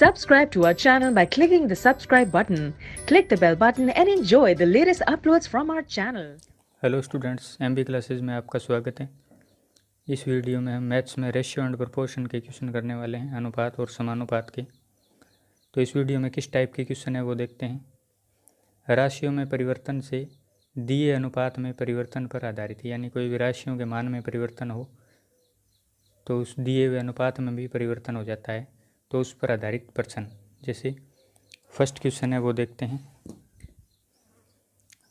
Subscribe to our channel by clicking the subscribe button. Click the bell button and enjoy the latest uploads from our channel. Hello students, MB classes में आपका स्वागत है। इस video में हम maths में ratio and proportion के question करने वाले हैं, अनुपात और समानुपात के। तो इस वीडियो में किस टाइप के क्वेश्चन है वो देखते हैं। राशियों में परिवर्तन से दिए अनुपात में परिवर्तन पर आधारित, यानी कोई भी राशियों के मान में परिवर्तन हो तो उस दिए हुए अनुपात में भी परिवर्तन हो जाता है, तो उस पर आधारित प्रश्न। जैसे फर्स्ट क्वेश्चन है वो देखते हैं।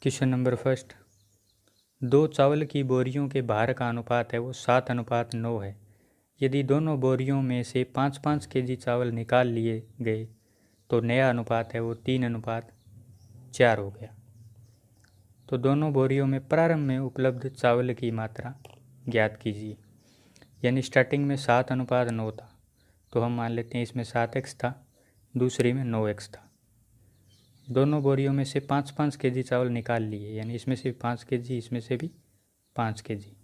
क्वेश्चन नंबर फर्स्ट, 2 चावल की बोरियों के भार का अनुपात है वो 7:9 है। यदि दोनों बोरियों में से 5-5 केजी चावल निकाल लिए गए तो नया अनुपात है वो 3:4 हो गया। तो दोनों बोरियों में प्रारंभ में उपलब्ध चावल की मात्रा ज्ञात कीजिए। यानी स्टार्टिंग में 7:9 था, तो हम मान लेते हैं इसमें 7x था, दूसरी में 9x था। दोनों बोरियों में से 5-5 केजी चावल निकाल लिए, यानी इसमें से 5 केजी, इसमें से भी 5 केजी।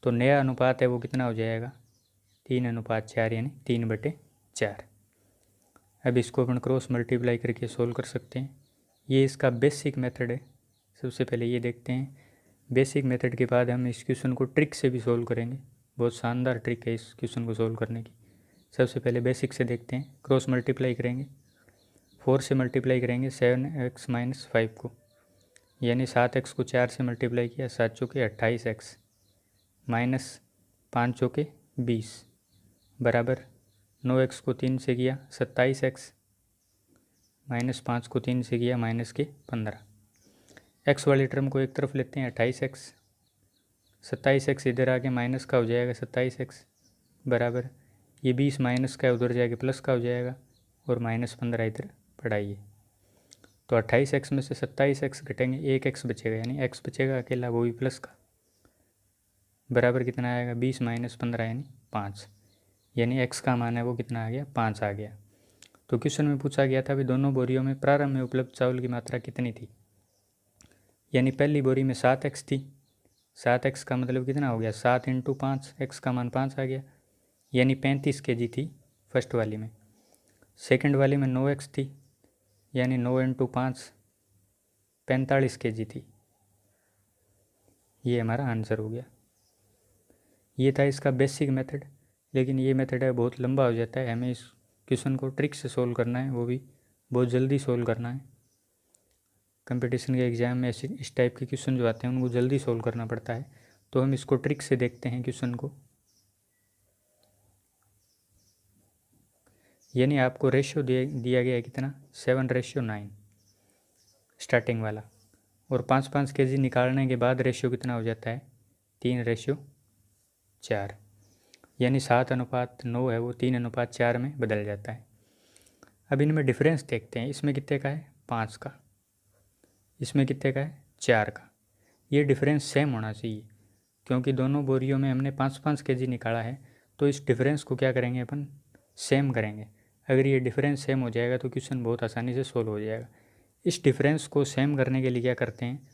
तो नया अनुपात है वो कितना हो जाएगा? 3:4, यानी 3/4। अब इसको अपन क्रॉस मल्टीप्लाई करके सोल्व कर सकते हैं। ये इसका बेसिक मेथड है। सबसे पहले ये देखते हैं। बेसिक मेथड के बाद हम इस क्वेश्चन को ट्रिक से भी सोल्व करेंगे। बहुत शानदार ट्रिक है इस क्वेश्चन को सोल्व करने की। सबसे पहले बेसिक से देखते हैं। क्रॉस मल्टीप्लाई करेंगे, 4 से मल्टीप्लाई करेंगे 7x - 5 को, यानी 7x को 4 से मल्टीप्लाई किया, 7 चौके 28x माइनस 5 चौके 20 बराबर 9x को 3 से किया 27x माइनस 5 को 3 से किया -15। x वाली टर्म को एक तरफ लेते हैं 28x, 27x इधर आके माइनस का हो जाएगा 27x बराबर ये 20 माइनस का उधर जाके प्लस का हो जाएगा और -15 इधर पढ़ाइए। तो 28x में से 27x घटेंगे, 1x बचेगा, यानी x बचेगा अकेला, वो भी प्लस का, बराबर कितना आएगा? 20 - 15 यानी 5। यानी x का मान है वो कितना आ गया? 5 आ गया। तो क्वेश्चन में पूछा गया था भी दोनों बोरियों में प्रारंभ में उपलब्ध चावल की मात्रा कितनी थी। यानी पहली बोरी में 7x थी, 7x का मतलब कितना हो गया? 7 × 5, x का मान 5 आ गया, यानी 35 केजी थी फर्स्ट वाली में। सेकंड वाली में 9x थी, यानी 9 × 5 45 केजी थी। ये हमारा आंसर हो गया। ये था इसका बेसिक मेथड, लेकिन ये मेथड है बहुत लंबा हो जाता है। हमें इस क्वेश्चन को ट्रिक से सोल्व करना है, वो भी बहुत जल्दी सोल्व करना है। कंपटीशन के एग्ज़ाम में ऐसे इस टाइप के क्वेश्चन जो आते हैं उनको जल्दी सोल्व करना पड़ता है। तो हम इसको ट्रिक से देखते हैं क्वेश्चन को। यानी आपको रेशियो दिया गया है कितना? 7:9 स्टार्टिंग वाला, और 5-5 केजी निकालने के बाद रेशियो कितना हो जाता है? 3:4, यानी 7:9 है वो 3:4 में बदल जाता है। अब इनमें डिफरेंस देखते हैं। इसमें कितने का है? 5 का। इसमें कितने का है? 4 का। ये डिफरेंस सेम होना चाहिए, क्योंकि दोनों बोरियों में हमने 5-5 केजी निकाला है, तो इस डिफरेंस को क्या करेंगे अपन? सेम करेंगे। अगर ये डिफरेंस सेम हो जाएगा तो क्वेश्चन बहुत आसानी से सोल्व हो जाएगा। इस डिफरेंस को सेम करने के लिए क्या करते हैं?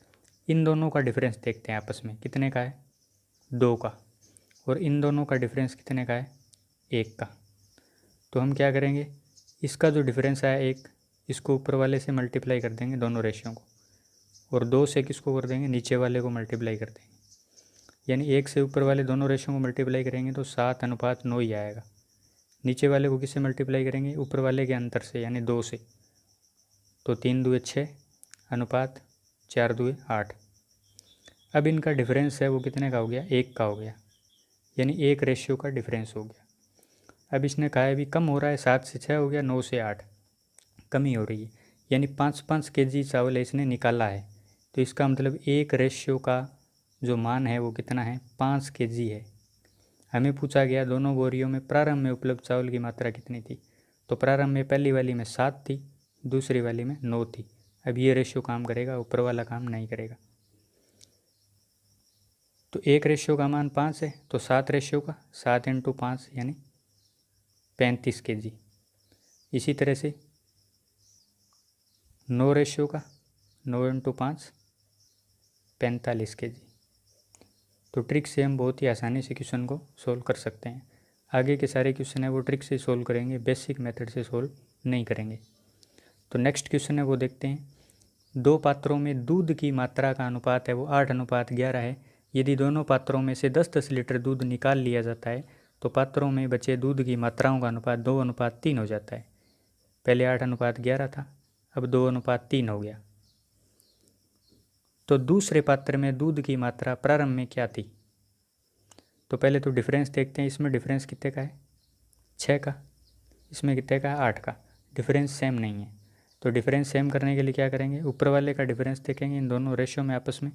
इन दोनों का डिफरेंस देखते हैं आपस में, कितने का है? 2 का। और इन दोनों का डिफरेंस कितने का है? 1 का। तो हम क्या करेंगे? इसका जो डिफरेंस आया 1, इसको ऊपर वाले से मल्टीप्लाई कर देंगे दोनों रेशियो को, और 2 से किसको कर देंगे? नीचे वाले को मल्टीप्लाई कर देंगे। यानी 1 से ऊपर वाले दोनों रेशियो को मल्टीप्लाई करेंगे तो 7:9 ही आएगा। नीचे वाले को किससे मल्टीप्लाई करेंगे? ऊपर वाले के अंतर से, यानी 2 से। तो 3 दूए 6 अनुपात 4 दूए 8। अब इनका डिफरेंस है वो कितने का हो गया? 1 का हो गया, यानी 1 रेशियो का डिफरेंस हो गया। अब इसने कहा है भी कम हो रहा है, 7 से 6 हो गया, 9 से 8 कमी हो रही है, यानी 5-5 केजी चावल इसने निकाला है। तो इसका मतलब 1 रेशियो का जो मान है वो कितना है? 5 केजी है। हमें पूछा गया दोनों बोरियों में प्रारंभ में उपलब्ध चावल की मात्रा कितनी थी। तो प्रारंभ में पहली वाली में 7 थी, दूसरी वाली में 9 थी। अब ये रेशियो काम करेगा, ऊपर वाला काम नहीं करेगा। तो 1 रेशियो का मान 5 है, तो 7 रेशियो का 7 × 5 यानी 35 केजी। इसी तरह से 9 रेशियो का 9 × 5 45 केजी। तो ट्रिक से हम बहुत ही आसानी से क्वेश्चन को सोल्व कर सकते हैं। आगे के सारे क्वेश्चन है वो ट्रिक से सोल्व करेंगे, बेसिक मेथड से सोल्व नहीं करेंगे। तो नेक्स्ट क्वेश्चन है वो देखते हैं। 2 पात्रों में दूध की मात्रा का अनुपात है वो 8:11 है। यदि दोनों पात्रों में से 10-10 लीटर दूध निकाल लिया जाता है तो पात्रों में बचे दूध की मात्राओं का अनुपात 2:3 हो जाता है। पहले 8:11 था, अब 2:3 हो गया। तो दूसरे पात्र में दूध की मात्रा प्रारंभ में क्या थी? तो पहले तो डिफरेंस देखते हैं। इसमें डिफरेंस कितने का है? 6 का। इसमें कितने का है? 8 का। डिफरेंस सेम नहीं है। तो डिफरेंस सेम करने के लिए क्या करेंगे? ऊपर वाले का डिफरेंस देखेंगे, इन दोनों रेशियो में आपस में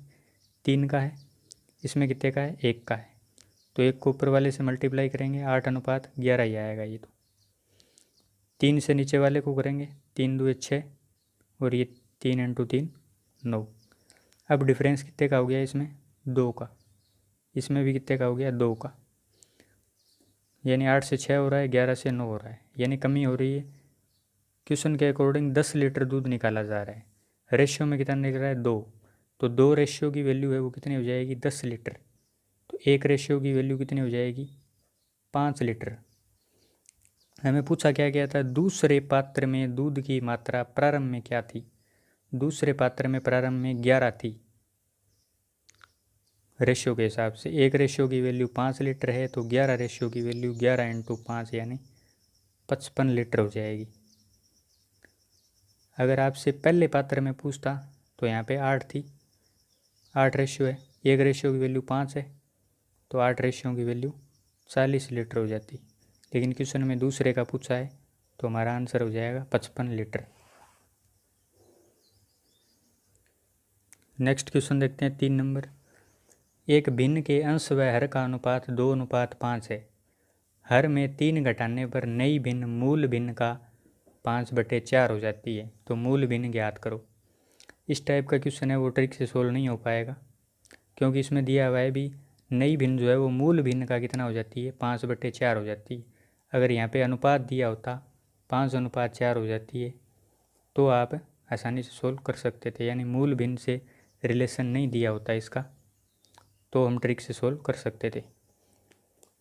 3 का है। इसमें कितने का है? 1 का है। तो 1 को ऊपर वाले से मल्टीप्लाई करेंगे, 8:11 ही आएगा ये। तो 3 से नीचे वाले को करेंगे, 3 दूनी 6 और ये 3 × 3 9। अब डिफरेंस कितने का हो गया? इसमें 2 का। इसमें भी कितने का हो गया? 2 का। यानी 8 से 6 हो रहा है, 11 से 9 हो रहा है, यानी कमी हो रही है। क्वेश्चन के अकॉर्डिंग 10 लीटर दूध निकाला जा रहा है। रेशियो में कितना निकल रहा है? 2। तो 2 रेशियो की वैल्यू है वो कितनी हो जाएगी? 10 लीटर। तो 1 रेशियो की वैल्यू कितनी हो जाएगी? 5 लीटर। हमें पूछा क्या गया था? दूसरे पात्र में दूध की मात्रा प्रारंभ में क्या थी? दूसरे पात्र में प्रारंभ में 11 थी। रेशियो के हिसाब से 1 रेशियो की वैल्यू 5 लीटर है, तो 11 रेशियो की वैल्यू 11 × 5 यानी 55 लीटर हो जाएगी। अगर आपसे पहले पात्र में पूछता तो यहाँ पे 8 थी, 8 रेशियो है, 1 रेशियो की वैल्यू 5 है, तो 8 रेशियो की वैल्यू 40 लीटर हो जाती। लेकिन क्वेश्चन में दूसरे का पूछा है तो हमारा आंसर हो जाएगा 55 लीटर। नेक्स्ट क्वेश्चन देखते हैं 3 नंबर। एक भिन्न के अंश व हर का अनुपात 2:5 है। हर में 3 घटाने पर नई भिन्न मूल भिन्न का 5/4 हो जाती है। तो मूल भिन्न ज्ञात करो। इस टाइप का क्वेश्चन है वो ट्रिक से सोल्व नहीं हो पाएगा, क्योंकि इसमें दिया हुआ है भी नई भिन्न जो है वो मूल भिन्न का कितना हो जाती है? 5/4 हो जाती है। अगर यहाँ पे अनुपात दिया होता 5:4 हो जाती है तो आप आसानी से सोल्व कर सकते थे। यानी मूल भिन्न से रिलेशन नहीं दिया होता इसका, तो हम ट्रिक से सोल्व कर सकते थे।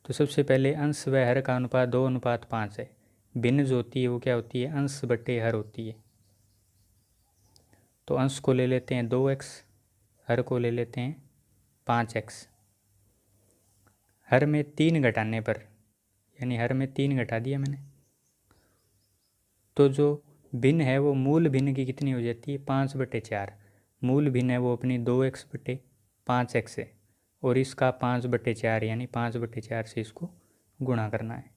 तो सबसे पहले अंश व हर का अनुपात 2:5 है। भिन्न जो होती है वो क्या होती है? अंश/हर होती है। तो अंश को ले लेते हैं 2x, हर को ले लेते हैं 5x। हर में 3 घटाने पर, यानी हर में 3 घटा दिया मैंने, तो जो भिन्न है वो मूल भिन्न की कितनी हो जाती है? 5/4। मूल भिन्न है वो अपनी 2x/5x है, और इसका 5/4 यानी 5/4 से इसको गुणा करना है,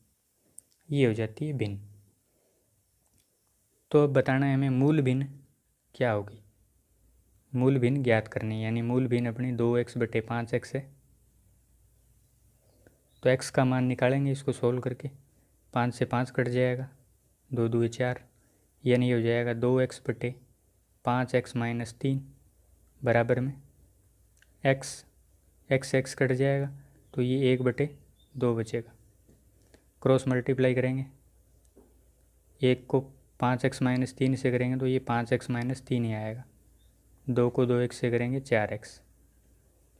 ये हो जाती है भिन्न। तो अब बताना है हमें मूल भिन्न क्या होगी। मूल भिन्न ज्ञात करनी है, यानी मूल भिन्न अपनी 2x/5x है। तो x का मान निकालेंगे इसको सोल्व करके। 5 से 5 कट जाएगा, 2 दूनी 4, यानी हो जाएगा 2x/5x - 3 बराबर में x कट जाएगा, तो ये 1/2 बचेगा। क्रॉस मल्टीप्लाई करेंगे, 1 को 5x - 3 से करेंगे तो ये 5x - 3 ही आएगा। 2 को 2x से करेंगे 4x।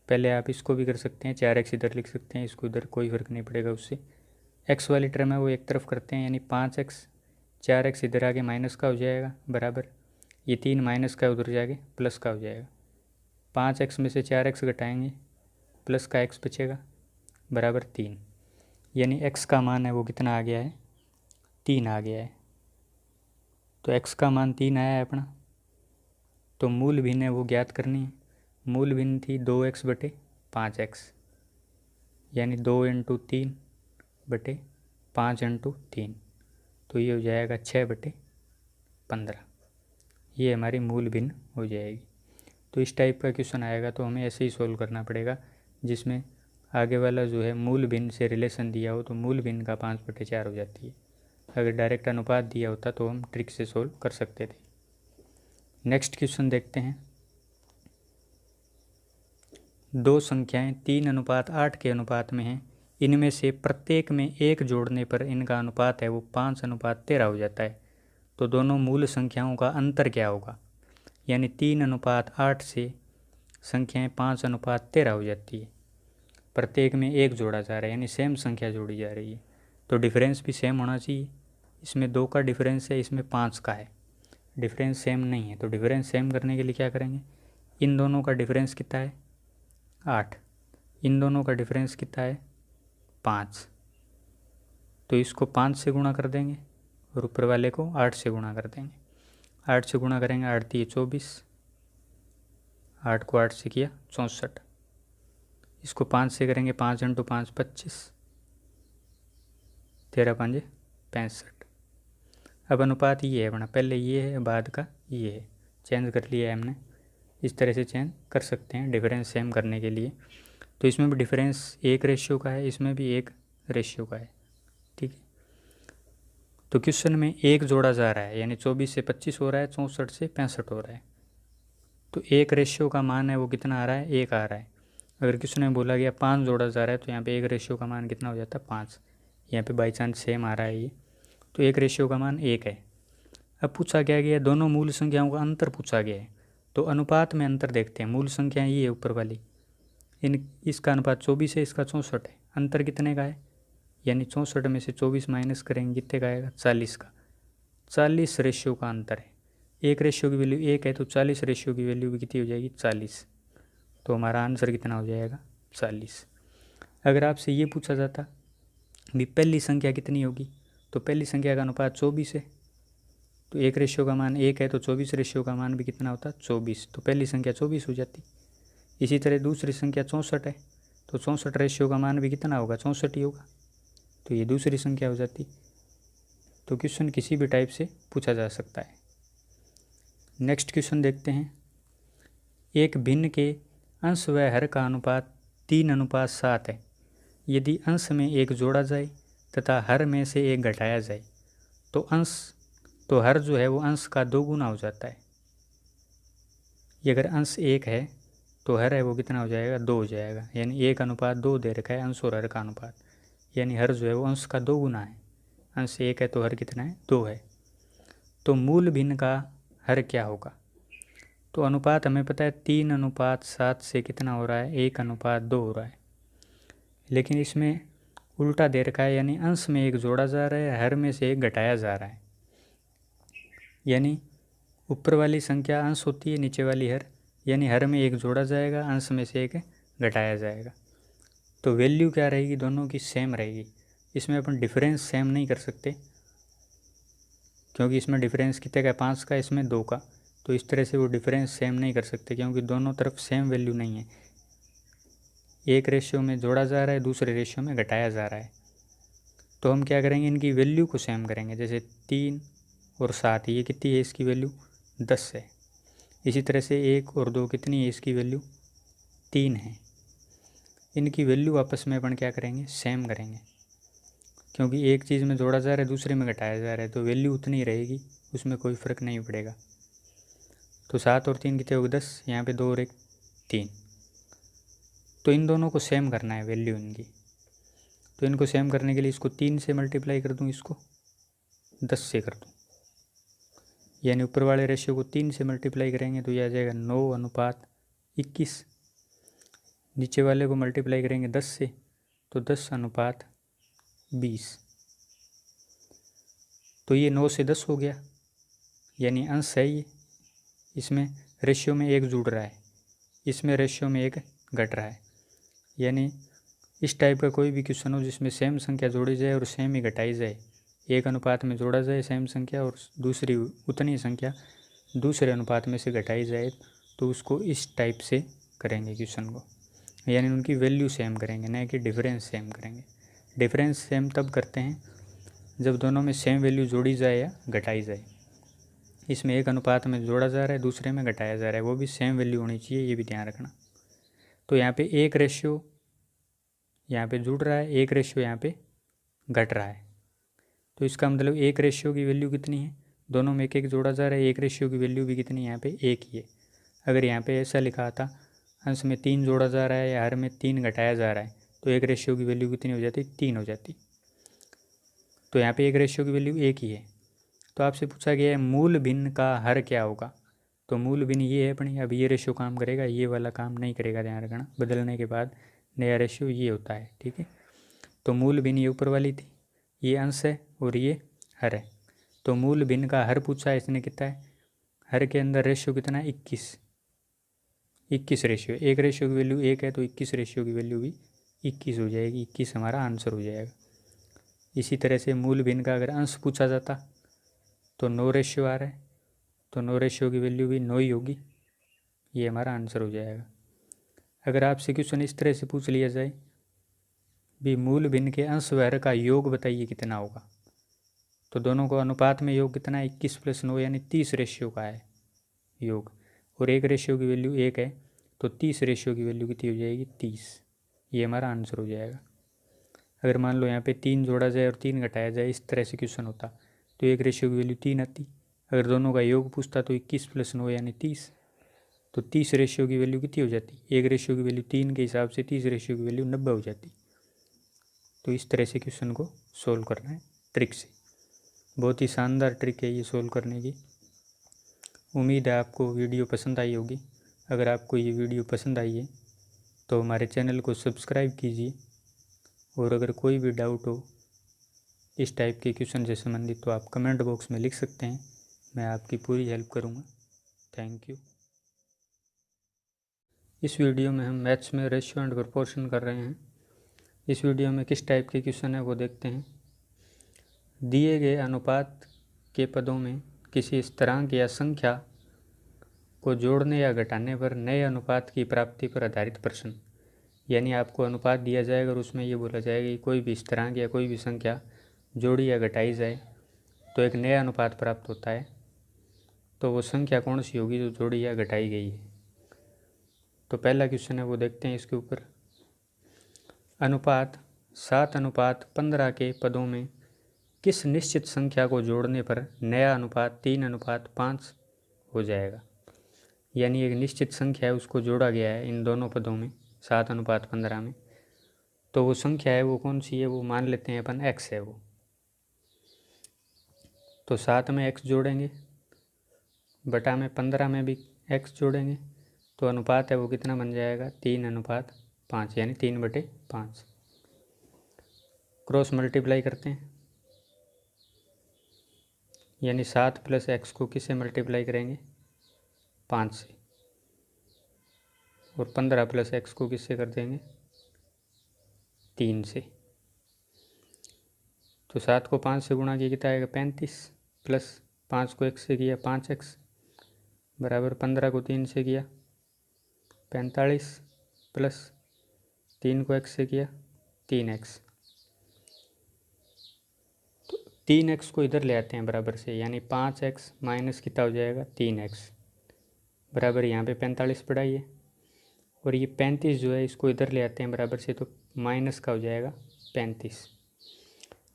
पहले आप इसको भी कर सकते हैं, 4x इधर लिख सकते हैं, इसको इधर कोई फ़र्क नहीं पड़ेगा उससे। x वाली टर्म है वो एक तरफ करते हैं, यानी 5x, 4x इधर आगे माइनस का हो जाएगा बराबर, ये 3 माइनस का उधर जाके प्लस का हो जाएगा। 5x में से 4x घटाएंगे, प्लस का x बचेगा बराबर 3, यानी x का मान है वो कितना आ गया है? 3 आ गया है। तो x का मान 3 आया है अपना। तो मूल भिन्न है वो ज्ञात करनी है। मूल भिन्न थी 2x/5x, यानी 2 × 3/5 × 3, तो ये हो जाएगा 6/15। ये हमारी मूल भिन्न हो जाएगी। तो इस टाइप का क्वेश्चन आएगा तो हमें ऐसे ही सोल्व करना पड़ेगा, जिसमें आगे वाला जो है मूल भिन्न से रिलेशन दिया हो तो मूल भिन्न का 5/4 हो जाती है। अगर डायरेक्ट अनुपात दिया होता तो हम ट्रिक से सोल्व कर सकते थे। नेक्स्ट क्वेश्चन देखते हैं। 2 संख्याएं 3:8 के अनुपात में हैं। इनमें से प्रत्येक में 1 जोड़ने पर इनका अनुपात है वो 5:13 हो जाता है। तो दोनों मूल संख्याओं का अंतर क्या होगा? यानी 3:8 से संख्याएं 5:13 हो जाती है। प्रत्येक में 1 जोड़ा जा रहा है, यानी सेम संख्या जोड़ी जा रही है, तो डिफरेंस भी सेम होना चाहिए। इसमें 2 का डिफरेंस है, इसमें 5 का है, डिफरेंस सेम नहीं है। तो डिफरेंस सेम करने के लिए क्या करेंगे, इन दोनों का डिफरेंस कितना है 8, इन दोनों का डिफरेंस कितना है 5, तो इसको 5 से गुणा कर देंगे और ऊपर वाले को 8 से गुणा कर देंगे। 8 से गुणा करेंगे, 8 × 24, 8 को 8 से किया 64, इसको 5 से करेंगे, 5 × 5 25, 13 × 5 65। अब अनुपात ये है अपना, पहले ये है बाद का ये है, चेंज कर लिया है हमने। इस तरह से चेंज कर सकते हैं डिफरेंस सेम करने के लिए। तो इसमें भी डिफरेंस 1 रेशियो का है, इसमें भी 1 रेशियो का है, ठीक है। तो क्वेश्चन में 1 जोड़ा जा रहा है, यानी 24 से 25 हो रहा है, 64 से 65 हो रहा है। तो 1 रेशियो का मान है वो कितना आ रहा है, 1 आ रहा है। अगर क्वेश्चन में बोला गया 5 जोड़ा जा रहा है, तो यहाँ पे 1 रेशियो का मान कितना हो जाता है 5। यहाँ पे बाई चांस सेम आ रहा है ये, तो 1 रेशियो का मान 1 है। अब पूछा क्या गया, दोनों मूल संख्याओं का अंतर पूछा गया है। तो अनुपात में अंतर देखते हैं। मूल संख्या ये है ऊपर वाली, इसका अनुपात 24 है, इसका 64 है। अंतर कितने का है, यानी 64 में से 24 माइनस करेंगे, कितने का आएगा 40 का। 40 रेशियो का अंतर है। 1 रेशियो की वैल्यू 1 है, तो 40 रेशियो की वैल्यू भी कितनी हो जाएगी 40। तो हमारा आंसर कितना हो जाएगा 40। अगर आपसे ये पूछा जाता भी पहली संख्या कितनी होगी, तो पहली संख्या का अनुपात 24 है, तो 1 रेशियो का मान 1 है, तो 24 रेशियो का मान भी कितना होता 24, तो पहली संख्या 24 हो जाती। इसी तरह दूसरी संख्या 64 है, तो 64 रेशियो का मान भी कितना होगा 64 ही होगा, तो ये दूसरी संख्या हो जाती। तो क्वेश्चन किसी भी टाइप से पूछा जा सकता है। नेक्स्ट क्वेश्चन देखते हैं। एक भिन्न के अंश व हर का अनुपात 3:7 है। यदि अंश में 1 जोड़ा जाए तथा हर में से 1 घटाया जाए, तो हर जो है वो अंश का 2 गुना हो जाता है। ये अगर अंश 1 है तो हर है वो कितना हो जाएगा 2 हो जाएगा, यानी 1:2 दे रखा है अंश और हर का अनुपात, यानी हर जो है वो अंश का 2 गुना है। अंश 1 है तो हर कितना है 2 है। तो मूल भिन्न का हर क्या होगा, तो अनुपात हमें पता है 3:7 से कितना हो रहा है 1:2 हो रहा है, लेकिन इसमें उल्टा दे रखा है, यानी अंश में 1 जोड़ा जा रहा है, हर में से 1 घटाया जा रहा है। यानी ऊपर वाली संख्या अंश होती है, नीचे वाली हर, यानी हर में 1 जोड़ा जाएगा, अंश में से 1 घटाया जाएगा। तो वैल्यू क्या रहेगी, दोनों की सेम रहेगी। इसमें अपन डिफरेंस सेम नहीं कर सकते, क्योंकि इसमें डिफरेंस कितने का 5 का, इसमें 2 का, तो इस तरह से वो डिफरेंस सेम नहीं कर सकते, क्योंकि दोनों तरफ सेम वैल्यू नहीं है। 1 रेशियो में जोड़ा जा रहा है, दूसरे रेशियो में घटाया जा रहा है। तो हम क्या करेंगे, इनकी वैल्यू को सेम करेंगे। जैसे 3 और 7, ये कितनी है इसकी वैल्यू 10 है। इसी तरह से 1 और 2 कितनी है इसकी वैल्यू 3 है। इनकी वैल्यू आपस में अपन क्या करेंगे, सेम करेंगे, क्योंकि एक चीज़ में जोड़ा जा रहा है, दूसरे में घटाया जा रहा है, तो वैल्यू उतनी रहेगी, उसमें कोई फ़र्क नहीं पड़ेगा। तो 7 और 3 कितने हो गए 10, यहाँ पे 2 और 1 3। तो इन दोनों को सेम करना है वैल्यू इनकी। तो इनको सेम करने के लिए इसको 3 से मल्टीप्लाई कर दूँ, इसको 10 से कर दूँ, यानी ऊपर वाले रेशियो को 3 से मल्टीप्लाई करेंगे तो यह आ जाएगा 9:21। नीचे वाले को मल्टीप्लाई करेंगे 10 से तो 10:20। तो ये 9 से 10 हो गया, यानी अंश है ये। इसमें रेशियो में 1 जुड़ रहा है, इसमें रेशियो में 1 घट रहा है। यानी इस टाइप का कोई भी क्वेश्चन हो जिसमें सेम संख्या जोड़ी जाए और सेम ही घटाई जाए, 1 अनुपात में जोड़ा जाए सेम संख्या और दूसरी उतनी संख्या दूसरे अनुपात में से घटाई जाए, तो उसको इस टाइप से करेंगे क्वेश्चन को, यानी उनकी वैल्यू सेम करेंगे, न कि डिफरेंस सेम करेंगे। डिफरेंस सेम तब करते हैं जब दोनों में सेम वैल्यू जोड़ी जाए या घटाई जाए। इसमें 1 अनुपात में जोड़ा जा रहा है, दूसरे में घटाया जा रहा है, वो भी सेम वैल्यू होनी चाहिए, ये भी ध्यान रखना। तो यहाँ पे 1 रेशियो यहाँ पे जुड़ रहा है, 1 रेशियो यहाँ पे घट रहा है। तो इसका मतलब 1 रेशियो की वैल्यू कितनी है, दोनों में 1 जोड़ा जा रहा है, 1 रेशियो की वैल्यू भी कितनी है यहाँ पे 1 ही है। अगर यहाँ पे ऐसा लिखा था अंश में 3 जोड़ा जा रहा है या हर में 3 घटाया जा रहा है, तो 1 रेशियो की वैल्यू कितनी हो जाती, 3 हो जाती। तो यहाँ पे 1 रेशियो की वैल्यू 1 ही है। तो आपसे पूछा गया है मूल भिन्न का हर क्या होगा, तो मूल भिन्न ये है अपनी। अब ये रेशियो काम करेगा, ये वाला काम नहीं करेगा, ध्यान रखना। बदलने के बाद नया रेशियो ये होता है, ठीक है। तो मूल भिन्न ये ऊपर वाली थी, ये अंश है और ये हर है। तो मूल भिन्न का हर पूछा है इसने, कितना है, हर के अंदर रेशियो कितना है, 21 रेशियो, एक रेशियो की वैल्यू 1 है तो 21 रेशियो की वैल्यू भी 21 हो जाएगी, 21 हमारा आंसर हो जाएगा। इसी तरह से मूल भिन्न का अगर अंश पूछा जाता तो 9 रेशियो आ रहा है, तो 9 रेशियो की वैल्यू भी 9 ही होगी, ये हमारा आंसर हो जाएगा। अगर आपसे क्वेश्चन इस तरह से पूछ लिया जाए भी मूल भिन्न के अंश व हर का योग बताइए कितना होगा, तो दोनों को अनुपात में योग कितना है, 21 + 9 यानी 30 रेशियो का है योग, और एक रेशियो की वैल्यू 1 है तो 30 रेशियो की वैल्यू कितनी हो जाएगी, 30, ये हमारा आंसर हो जाएगा। अगर मान लो यहाँ पे 3 जोड़ा जाए और 3 घटाया जाए, इस तरह से क्वेश्चन होता तो एक रेशियो की वैल्यू 3 आती। अगर दोनों का योग पूछता तो 21 + 9 यानी 30, तो 30 रेशियो की वैल्यू कितनी हो जाती, एक रेशियो की वैल्यू 3 के हिसाब से 30 रेशियो की वैल्यू 90 हो जाती। तो इस तरह से क्वेश्चन को सोल्व करना है ट्रिक से। बहुत ही शानदार ट्रिक है ये सोल्व करने की। उम्मीद है आपको वीडियो पसंद आई होगी। अगर आपको ये वीडियो पसंद आई है तो हमारे चैनल को सब्सक्राइब कीजिए, और अगर कोई भी डाउट हो इस टाइप के क्वेश्चन से संबंधित तो आप कमेंट बॉक्स में लिख सकते हैं, मैं आपकी पूरी हेल्प करूँगा। Thank you. इस वीडियो में हम मैथ्स में रेशियो एंड प्रोपोर्शन कर रहे हैं। इस वीडियो में किस टाइप के क्वेश्चन है वो देखते हैं। दिए गए अनुपात के पदों में किसी स्थिरांक या संख्या को जोड़ने या घटाने पर नए अनुपात की प्राप्ति पर आधारित प्रश्न। यानी आपको अनुपात दिया जाएगा और उसमें ये बोला जाएगा कि कोई भी स्थिरांक या कोई भी संख्या जोड़ी या घटाई जाए तो एक नया अनुपात प्राप्त होता है, तो वो संख्या कौन सी होगी जो जोड़ी या घटाई गई है। तो पहला क्वेश्चन है वो देखते हैं इसके ऊपर। अनुपात 7:15 के पदों में किस निश्चित संख्या को जोड़ने पर नया अनुपात 3:5 हो जाएगा। यानी एक निश्चित संख्या है उसको जोड़ा गया है इन दोनों पदों में 7:15 में, तो वो संख्या है वो कौन सी है, वो मान लेते हैं अपन x है वो। तो 7 में x जोड़ेंगे, बटा में 15 में भी x जोड़ेंगे, तो अनुपात है वो कितना बन जाएगा, 3:5 यानी 3/5। क्रॉस मल्टीप्लाई करते हैं, यानी 7 + x को किससे मल्टीप्लाई करेंगे, 5 से, और 15 + x को किससे कर देंगे, 3 से। तो 7 को 5 से गुणा किया कितना आएगा, 35, प्लस 5 को x से किया 5x, बराबर 15 को 3 से किया 45, प्लस 3 को x से किया 3x। तो 3x को इधर ले आते हैं बराबर से, यानी 5x माइनस कितना हो जाएगा, 3x, बराबर यहाँ पे 45 पड़ा ही है, और ये 35 जो है इसको इधर ले आते हैं बराबर से, तो माइनस का हो जाएगा 35,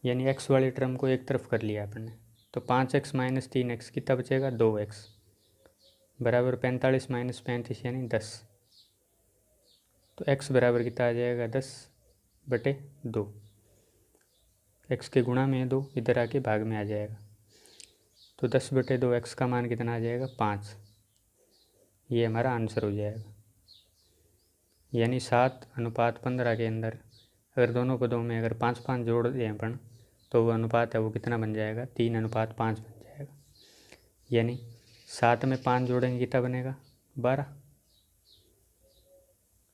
यानी x वाले टर्म को एक तरफ कर लिया अपन ने। तो 5x माइनस 3x कितना बचेगा, 2x, बराबर 45 माइनस 35 यानी 10। तो x बराबर कितना आ जाएगा, 10/2। x के गुणा में 2 इधर आके भाग में आ जाएगा, तो 10/2 x का मान कितना आ जाएगा, 5। ये हमारा आंसर हो जाएगा। यानी 7:15 के अंदर अगर दोनों पदों में अगर 5 जोड़ दें अपन, तो वो अनुपात है वो कितना बन जाएगा, 3:5 बन जाएगा। यानी 7 में 5 जोड़ेंगे कितना बनेगा, 12,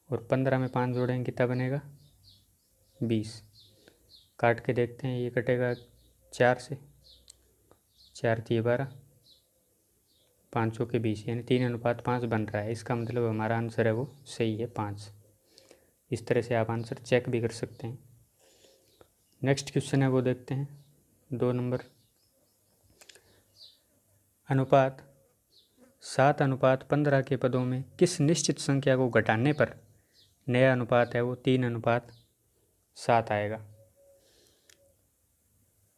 और 15 में 5 जोड़ेंगे कितना बनेगा, 20। काट के देखते हैं, ये कटेगा 4 से, 4 × 12, 5 के 20, यानी 3:5 बन रहा है। इसका मतलब हमारा आंसर है वो सही है, 5। इस तरह से आप आंसर चेक भी कर सकते हैं। नेक्स्ट क्वेश्चन है वो देखते हैं, 2 नंबर। अनुपात 7:15 के पदों में किस निश्चित संख्या को घटाने पर नया अनुपात है वो 3:7 आएगा।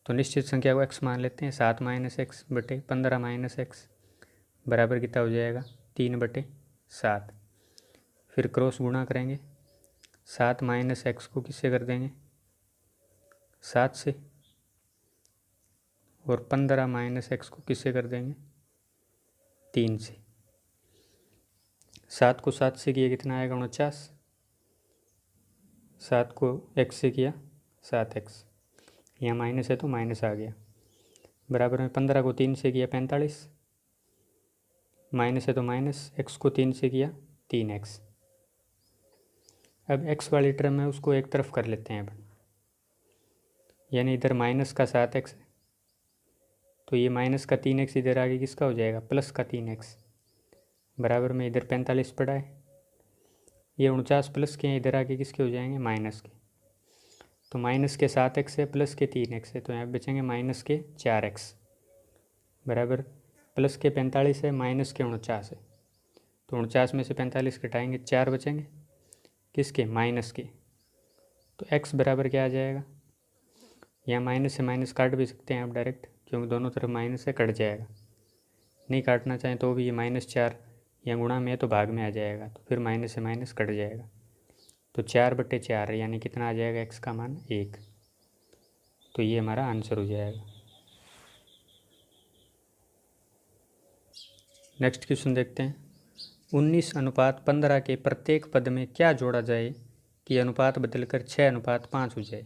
तो निश्चित संख्या को x मान लेते हैं, 7 - x बटे 15 - x बराबर कितना हो जाएगा, 3/7। फिर क्रॉस गुणा करेंगे, 7 - x को किससे कर देंगे, 7 से, और 15 - x को किससे कर देंगे, 3 से। 7 को 7 से किया कितना आएगा, 49। 7 को x से किया 7x, यहाँ माइनस है तो माइनस आ गया, बराबर में 15 को 3 से किया 45, माइनस है तो माइनस, x को 3 से किया 3x। अब x वाली टर्म है उसको एक तरफ कर लेते हैं अपन, यानी इधर माइनस का 7x है तो ये माइनस का 3x इधर आगे किसका हो जाएगा, प्लस का 3x, बराबर में इधर 45 पड़ा है, ये 49 प्लस के हैं, इधर आगे किसके हो जाएंगे, माइनस के। तो माइनस के 7x है प्लस के 3x है तो यहाँ बचेंगे माइनस के 4x, बराबर प्लस के 45 है माइनस के 49 है तो 49 में से 45 घटाएंगे 4 बचेंगे किसके, माइनस के। तो x बराबर क्या आ जाएगा, यहाँ माइनस से माइनस काट भी सकते हैं आप डायरेक्ट, क्योंकि दोनों तरफ माइनस से कट जाएगा। नहीं काटना चाहें तो भी ये -4 यहाँ गुणा में है तो भाग में आ जाएगा, तो फिर माइनस से माइनस कट जाएगा। तो 4/4 यानी कितना आ जाएगा, x का मान 1। तो ये हमारा आंसर हो जाएगा। नेक्स्ट क्वेश्चन देखते हैं। 19:15 के प्रत्येक पद में क्या जोड़ा जाए कि अनुपात बदलकर 6:5 हो जाए।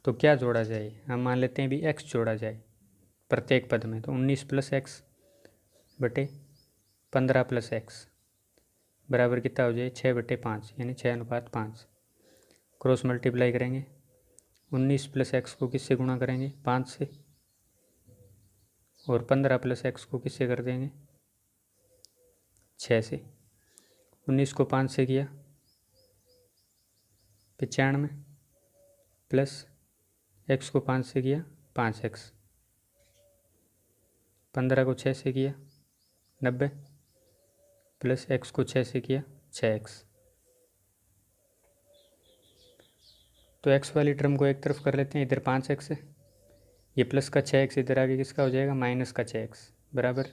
तो क्या जोड़ा जाए, हम मान लेते हैं भी x जोड़ा जाए प्रत्येक पद में, तो 19 + x बटे 15 + x बराबर कितना हो जाए, 6/5 यानी 6:5। क्रॉस मल्टीप्लाई करेंगे, 19 + x को किससे गुणा करेंगे, 5 से, और 15 + x को किससे कर देंगे, 6 से। 19 को 5 से किया 95, प्लस x को 5 से किया 5x, 15 को 6 से किया 90, प्लस x को 6 से किया 6x। तो x वाली टर्म को एक तरफ कर लेते हैं, इधर 5x है, ये प्लस का 6x इधर आगे किसका हो जाएगा, माइनस का 6x, बराबर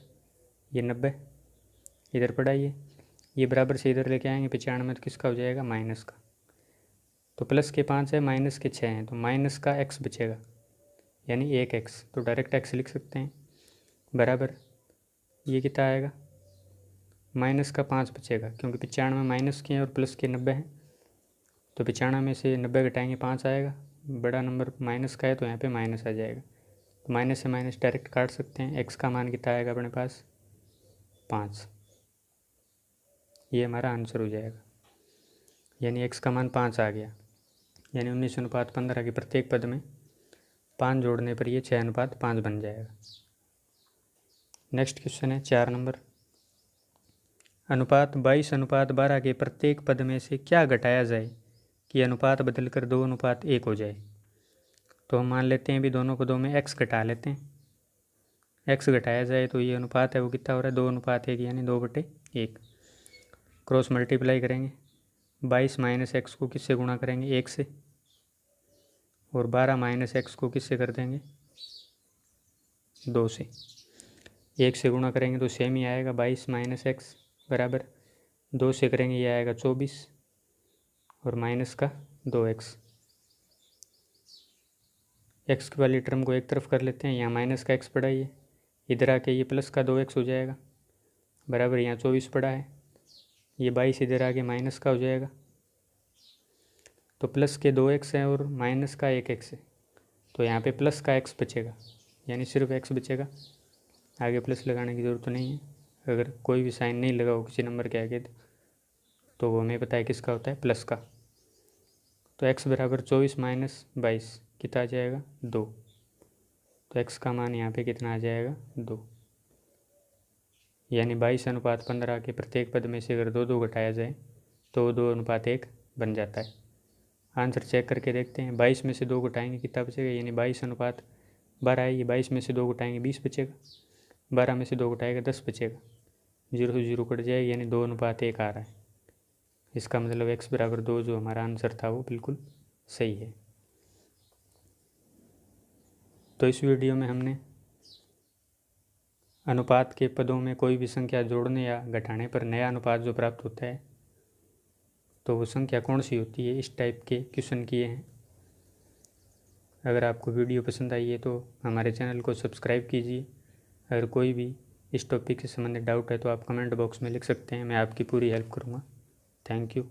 ये 90 इधर पड़ा ये बराबर से इधर लेके आएंगे 95 तो किसका हो जाएगा, माइनस का। तो प्लस के 5 है माइनस के 6 हैं तो माइनस का x बचेगा यानी 1x, तो डायरेक्ट x लिख सकते हैं, बराबर ये कितना आएगा, माइनस का 5 बचेगा, क्योंकि 95 माइनस के हैं और प्लस के 90 हैं, तो 95 में से 90 घटाएंगे 5 आएगा, बड़ा नंबर माइनस का है तो यहाँ पे माइनस आ जाएगा, तो माइनस से माइनस डायरेक्ट काट सकते हैं। x का मान कितना आएगा अपने पास, 5। ये हमारा आंसर हो जाएगा, यानी x का मान 5 आ गया, यानी 19:15 के प्रत्येक पद में 5 जोड़ने पर ये 6:5 बन जाएगा। नेक्स्ट क्वेश्चन है 4 नंबर। अनुपात 22:12 के प्रत्येक पद में से क्या घटाया जाए कि अनुपात बदलकर 2:1 हो जाए। तो हम मान लेते हैं भी दोनों को 2 में x घटा लेते हैं, x घटाया जाए तो ये अनुपात है वो कितना हो रहा है, 2:1 यानी 2/1। क्रॉस मल्टीप्लाई करेंगे, 22 - x को किससे गुणा करेंगे, 1 से, और 12 - x को किससे कर देंगे, 2 से। 1 से गुणा करेंगे तो सेम ही आएगा, 22 - x बराबर 2 से करेंगे ये आएगा 24 और माइनस का 2x। x की वाली टर्म को एक तरफ कर लेते हैं, यहाँ माइनस का x पड़ा है, इधर आके ये प्लस का 2x हो जाएगा, बराबर यहाँ 24 पड़ा है, ये 22 इधर आके माइनस का हो जाएगा, तो प्लस के 2x है और माइनस का 1x है, तो यहाँ पे प्लस का x बचेगा, यानी सिर्फ x बचेगा, आगे प्लस लगाने की ज़रूरत नहीं है। अगर कोई भी साइन नहीं लगा हो किसी नंबर के आगे तो वो हमें पता है किसका होता है, प्लस का। तो x बराबर 24 - 22 कितना आ जाएगा, 2। तो x का मान यहाँ पे कितना आ जाएगा, 2, यानी 22:15 के प्रत्येक पद में से अगर 2 घटाया जाए तो 2:1 बन जाता है। आंसर चेक करके देखते हैं, 22 में से 2 घटाएंगे कितना बचेगा, यानी 22:12 है, ये 22 में से 2 घटाएंगे 20 बचेगा, 12 में से 2 घटाएगा 10 बचेगा, 0 से 0 कट जाएगा, यानी 2:1 आ रहा है। इसका मतलब x बराबर 2 जो हमारा आंसर था वो बिल्कुल सही है। तो इस वीडियो में हमने अनुपात के पदों में कोई भी संख्या जोड़ने या घटाने पर नया अनुपात जो प्राप्त होता है तो वो संख्या कौन सी होती है, इस टाइप के क्वेश्चन किए हैं। अगर आपको वीडियो पसंद आई है तो हमारे चैनल को सब्सक्राइब कीजिए। अगर कोई भी इस टॉपिक से संबंधित डाउट है तो आप कमेंट बॉक्स में लिख सकते हैं, मैं आपकी पूरी हेल्प करूँगा। Thank you.